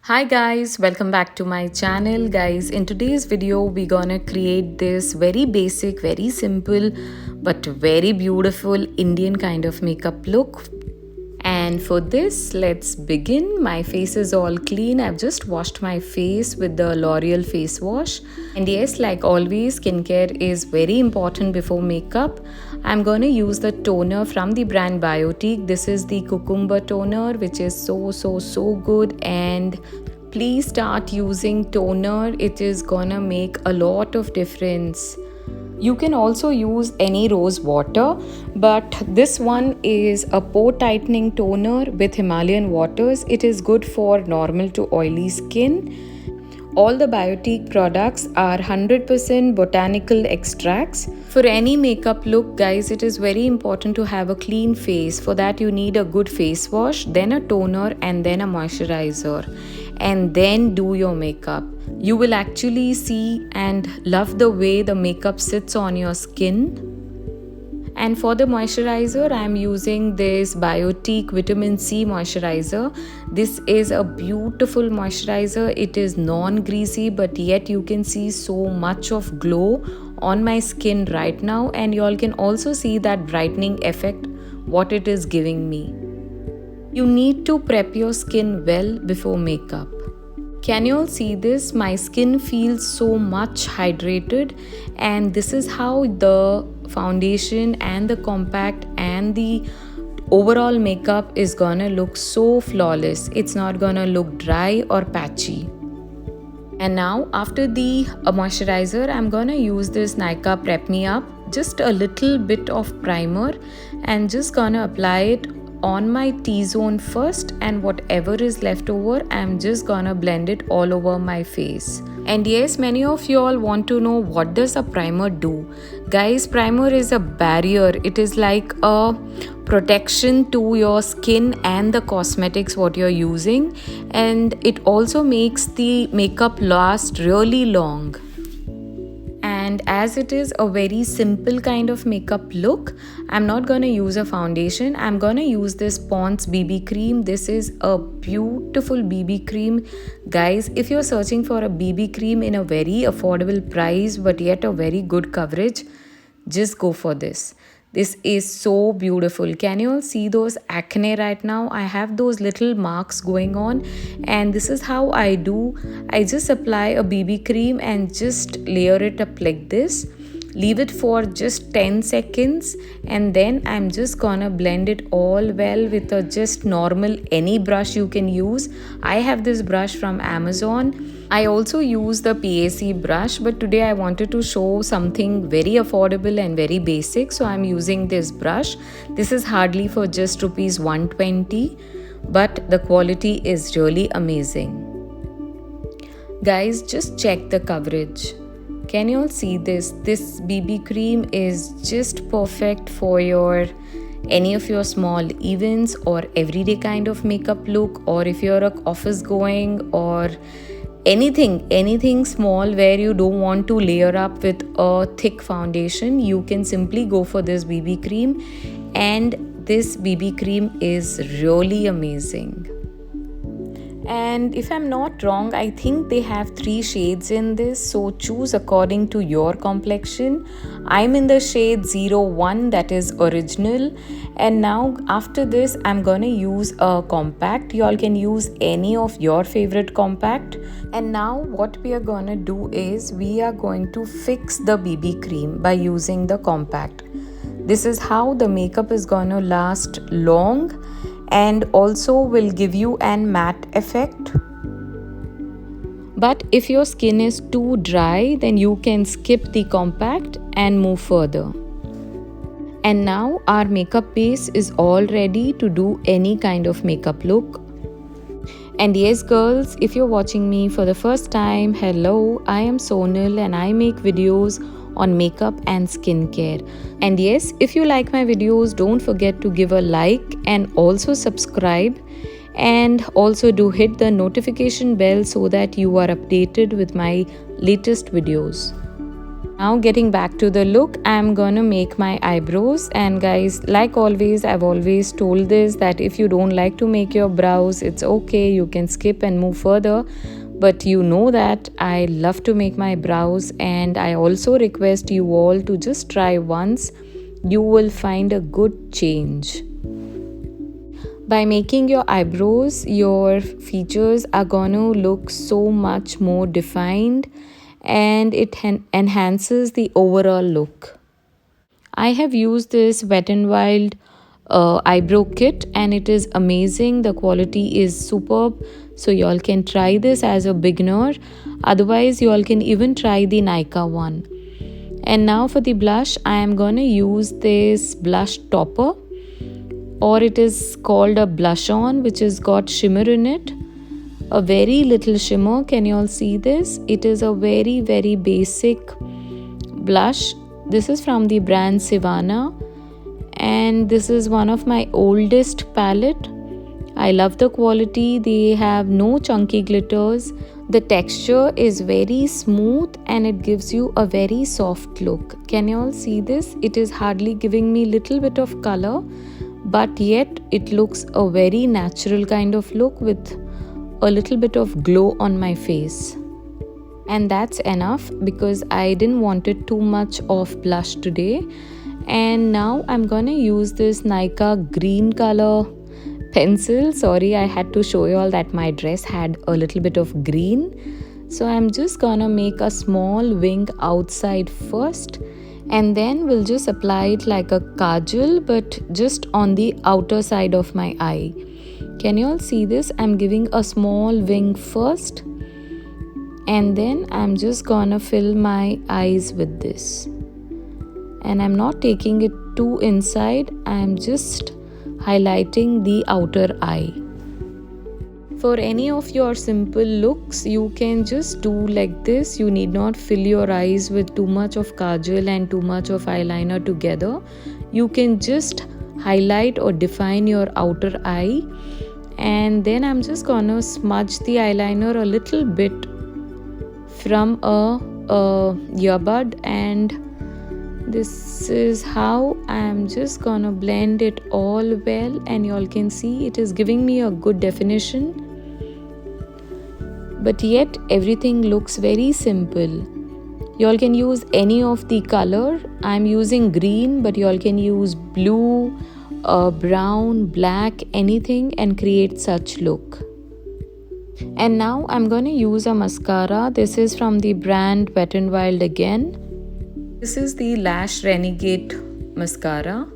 Hi guys, welcome back to my channel. Guys, in today's video we're gonna create this very basic, very simple but very beautiful Indian kind of makeup look. And for this, let's begin. My face is all clean. I've just washed my face with the L'Oreal face wash. And yes, like always, skincare is very important before makeup. I'm gonna use the toner from the brand Biotique. This is the Cucumber toner, which is so good. And please start using toner. It is gonna make a lot of difference. You can also use any rose water, but this one is a pore tightening toner with Himalayan waters. It is good for normal to oily skin. All the Biotique products are 100% botanical extracts. For any makeup look, guys, it is very important to have a clean face. For that, you need a good face wash, then a toner, and then a moisturizer. And then do your makeup. You will actually see and love the way the makeup sits on your skin. And for the moisturizer, I am using this Biotique Vitamin C moisturizer. This is a beautiful moisturizer. It is non-greasy, but yet you can see so much of glow on my skin right now. And you all can also see that brightening effect, what it is giving me. You need to prep your skin well before makeup. Can you all see this? My skin feels so much hydrated, and this is how the foundation and the compact and the overall makeup is gonna look so flawless. It's not gonna look dry or patchy. And now after the moisturizer, I'm gonna use this Nykaa Prep Me Up, just a little bit of primer, and just gonna apply it on my T-zone first, and whatever is left over, I'm just gonna blend it all over my face. And yes, many of you all want to know, what does a primer do? Guys, primer is a barrier. It is like a protection to your skin and the cosmetics what you're using, and it also makes the makeup last really long. And as it is a very simple kind of makeup look, I'm not gonna use a foundation. I'm gonna use this Pond's BB cream. This is a beautiful BB cream. Guys, if you're searching for a BB cream in a very affordable price but yet a very good coverage, just go for this. This is so beautiful. Can you all see those acne right now? I have those little marks going on, and this is how I do. I just apply a BB cream and just layer it up like this. Leave it for just 10 seconds, and then I'm just gonna blend it all well with a just normal any brush you can use. I have this brush from Amazon. I also use the PAC brush, but today I wanted to show something very affordable and very basic, so I'm using this brush. This is hardly for just rupees 120, but the quality is really amazing. Guys, just check the coverage. Can you all see this? This BB cream is just perfect for any of your small events or everyday kind of makeup look, or if you're a office going or anything small where you don't want to layer up with a thick foundation, you can simply go for this BB cream, and this BB cream is really amazing. And if I'm not wrong, I think they have 3 shades in this, so choose according to your complexion. I'm in the shade 01, that is original. And now after this, I'm gonna use a compact. You all can use any of your favorite compact. And now what we are gonna do is, we are going to fix the BB cream by using the compact. This is how the makeup is gonna last long and also will give you an matte effect. But if your skin is too dry, then you can skip the compact and move further. And now our makeup base is all ready to do any kind of makeup look. And yes girls, if you're watching me for the first time, hello, I am Sonal and I make videos on makeup and skincare. And yes, if you like my videos, don't forget to give a like and also subscribe, and also do hit the notification bell so that you are updated with my latest videos. Now getting back to the look, I'm gonna make my eyebrows. And guys, like always, I've always told this that if you don't like to make your brows, it's okay, you can skip and move further. But you know that I love to make my brows, and I also request you all to just try once. You will find a good change. By making your eyebrows, your features are gonna look so much more defined, and it enhances the overall look. I have used this Wet n Wild eyebrow kit, and it is amazing. The quality is superb. So y'all can try this as a beginner. Otherwise, y'all can even try the Nika one. And now for the blush, I am gonna use this blush topper, or it is called a blush on, which has got shimmer in it. A very little shimmer. Can you all see this? It is a very basic blush. This is from the brand Sivana, and this is one of my oldest palette. I love the quality. They have no chunky glitters. The texture is very smooth and it gives you a very soft look. Can you all see this? It is hardly giving me little bit of color, but yet it looks a very natural kind of look with a little bit of glow on my face. And that's enough because I didn't want it too much of blush today. And now I'm gonna use this Nika green color pencil. Sorry, I had to show you all that my dress had a little bit of green. So I'm just gonna make a small wing outside first, and then we'll just apply it like a kajal, but just on the outer side of my eye. Can you all see this? I'm giving a small wing first, and then I'm just gonna fill my eyes with this. And I'm not taking it too inside, I'm just highlighting the outer eye. For any of your simple looks, you can just do like this. You need not fill your eyes with too much of kajal and too much of eyeliner together. You can just highlight or define your outer eye, and then I'm just gonna smudge the eyeliner a little bit from a earbud, and this is how I'm just gonna blend it all well, and y'all can see it is giving me a good definition, but yet everything looks very simple. Y'all can use any of the color. I'm using green, but y'all can use blue, brown, black, anything, and create such look. And now I'm gonna use a mascara. This is from the brand Wet n Wild again. This is the Lash Renegade mascara.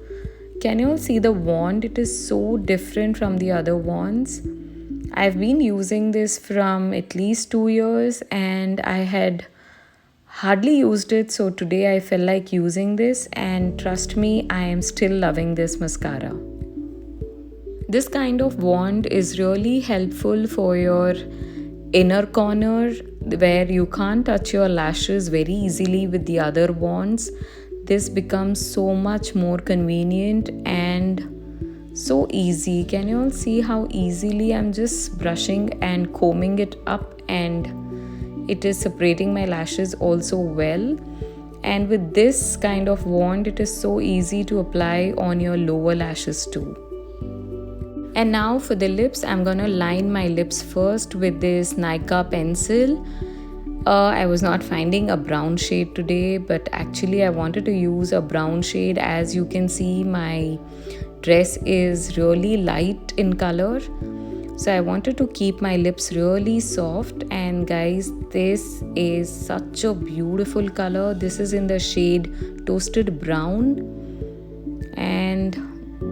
Can you all see the wand? It is so different from the other wands. I've been using this from at least 2 years, and I had hardly used it, so today I felt like using this, and trust me, I am still loving this mascara. This kind of wand is really helpful for your inner corner where you can't touch your lashes very easily with the other wands. This becomes so much more convenient and so easy. Can you all see how easily I'm just brushing and combing it up, and it is separating my lashes also well. And with this kind of wand, it is so easy to apply on your lower lashes too. And now for the lips, I'm gonna line my lips first with this Nika pencil. I was not finding a brown shade today, but actually I wanted to use a brown shade. As you can see, my dress is really light in color, so I wanted to keep my lips really soft. And guys, this is such a beautiful color. This is in the shade Toasted Brown, and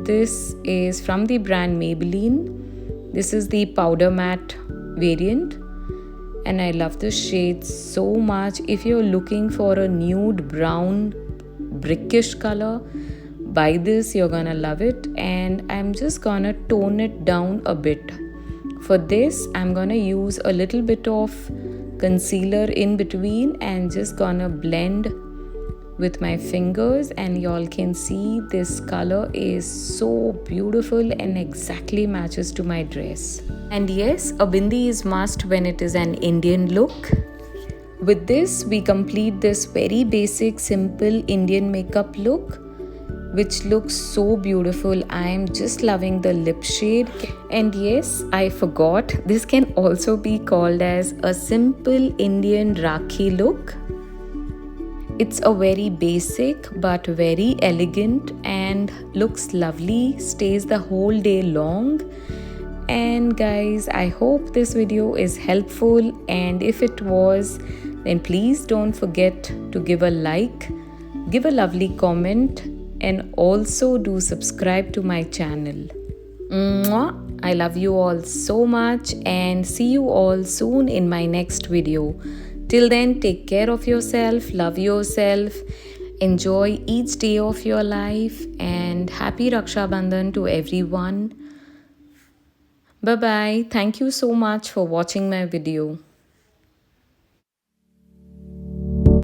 this is from the brand Maybelline. This is the powder matte variant, and I love this shade so much. If you're looking for a nude brown brickish color, buy this, you're gonna love it. And I'm just gonna tone it down a bit. For this, I'm gonna use a little bit of concealer in between and just gonna blend with my fingers, and y'all can see this color is so beautiful and exactly matches to my dress. And yes, a bindi is must when it is an Indian look. With this, we complete this very basic, simple Indian makeup look, which looks so beautiful. I am just loving the lip shade. And yes, I forgot, this can also be called as a simple Indian Rakhi look. It's a very basic but very elegant and looks lovely, stays the whole day long. And guys, I hope this video is helpful, and if it was, then please don't forget to give a like, give a lovely comment, and also do subscribe to my channel. Mwah! I love you all so much and see you all soon in my next video. Till then, take care of yourself, love yourself, enjoy each day of your life, and happy Raksha Bandhan to everyone. Bye bye. Thank you so much for watching my video.